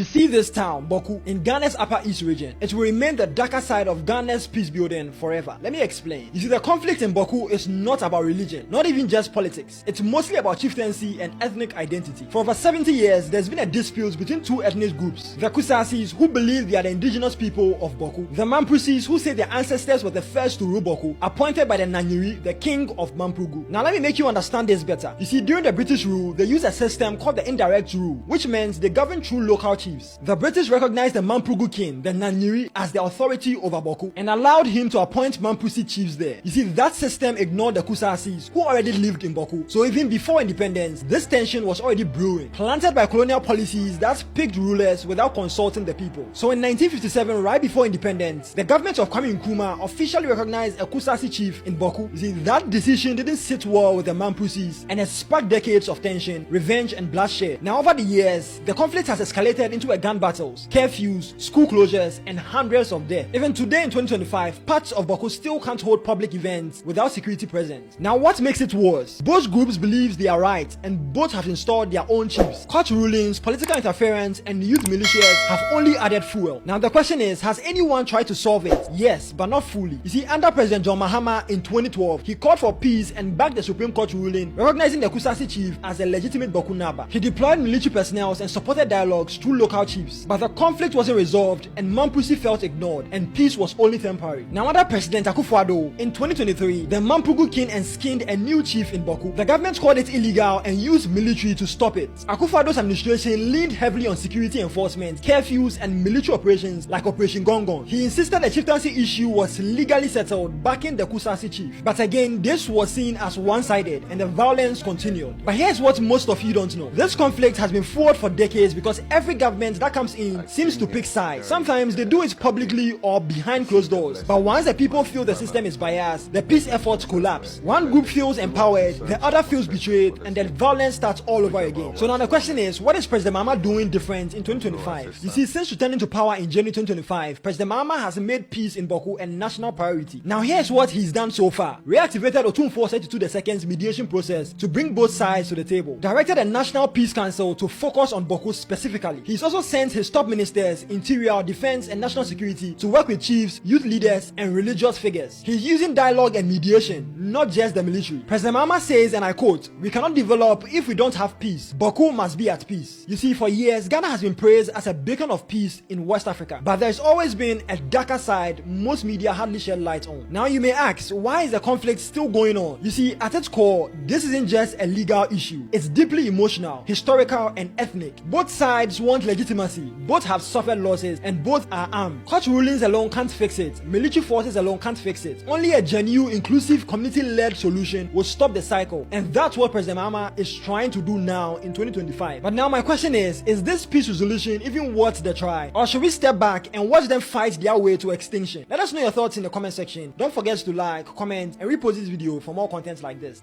You see this town, Bawku, in Ghana's Upper East region, it will remain the darker side of Ghana's peace building forever. Let me explain. You see, the conflict in Bawku is not about religion, not even just politics. It's mostly about chieftaincy and ethnic identity. For over 70 years, there's been a dispute between two ethnic groups. The Kusasis, who believe they are the indigenous people of Bawku. The Mampusis, who say their ancestors were the first to rule Bawku, appointed by the Nanyiri, the king of Mampugu. Now let me make you understand this better. You see, during the British rule, they used a system called the indirect rule, which means they govern through local chiefs. The British recognized the Mampugu king, the Nanyiri, as the authority over Bawku and allowed him to appoint Mampusi chiefs there. You see, that system ignored the Kusasis, who already lived in Bawku. So even before independence, this tension was already brewing, planted by colonial policies that picked rulers without consulting the people. So in 1957, right before independence, the government of Kwame Nkrumah officially recognized a Kusasi chief in Bawku. You see, that decision didn't sit well with the Mampusis and has sparked decades of tension, revenge, and bloodshed. Now over the years, the conflict has escalated into gun battles, curfews, school closures, and hundreds of deaths. Even today in 2025, parts of Bawku still can't hold public events without security presence. Now what makes it worse? Both groups believe they are right, and both have installed their own chiefs. Court rulings, political interference, and youth militias have only added fuel. Now the question is, has anyone tried to solve it? Yes, but not fully. You see, under President John Mahama in 2012, he called for peace and backed the Supreme Court ruling recognizing the Kusasi chief as a legitimate Bawku Naba. He deployed military personnel and supported dialogues through local chiefs, but the conflict wasn't resolved and Mampusi felt ignored and peace was only temporary. Now under President Akufo-Addo in 2023, the Mampugu king enskined a new chief in Bawku. The government called it illegal and used military to stop it. Akufo-Addo's administration leaned heavily on security enforcement, curfews, and military operations like Operation Gongon. He insisted the chieftaincy issue was legally settled, backing the Kusasi chief. But again, this was seen as one-sided and the violence continued. But here's what most of you don't know. This conflict has been fought for decades because every government that comes in seems to pick sides. Sometimes they do it publicly or behind closed doors. But once the people feel the system is biased, the peace efforts collapse. One group feels empowered, the other feels betrayed, and then violence starts all over again. So now the question is, what is President Mahama doing different in 2025? You see, since returning to power in January 2025, President Mahama has made peace in Bawku a national priority. Now here's what he's done so far. Reactivated Otumfuo 32's mediation process to bring both sides to the table. Directed a National Peace Council to focus on Bawku specifically. He's also sent his top ministers, interior, defense, and national security to work with chiefs, youth leaders, and religious figures. He's using dialogue and mediation, not just the military. President Mahama says, and I quote, "We cannot develop if we don't have peace. Bawku must be at peace." You see, for years, Ghana has been praised as a beacon of peace in West Africa. But there's always been a darker side most media hardly shed light on. Now you may ask, why is the conflict still going on? You see, at its core, this isn't just a legal issue. It's deeply emotional, historical, and ethnic. Both sides want legitimacy. Both have suffered losses and both are armed. Court rulings alone can't fix it. Military forces alone can't fix it. Only a genuine, inclusive, community-led solution will stop the cycle. And that's what President Mahama is trying to do now in 2025. But now my question is this peace resolution even worth the try? Or should we step back and watch them fight their way to extinction? Let us know your thoughts in the comment section. Don't forget to like, comment, and repost this video for more content like this.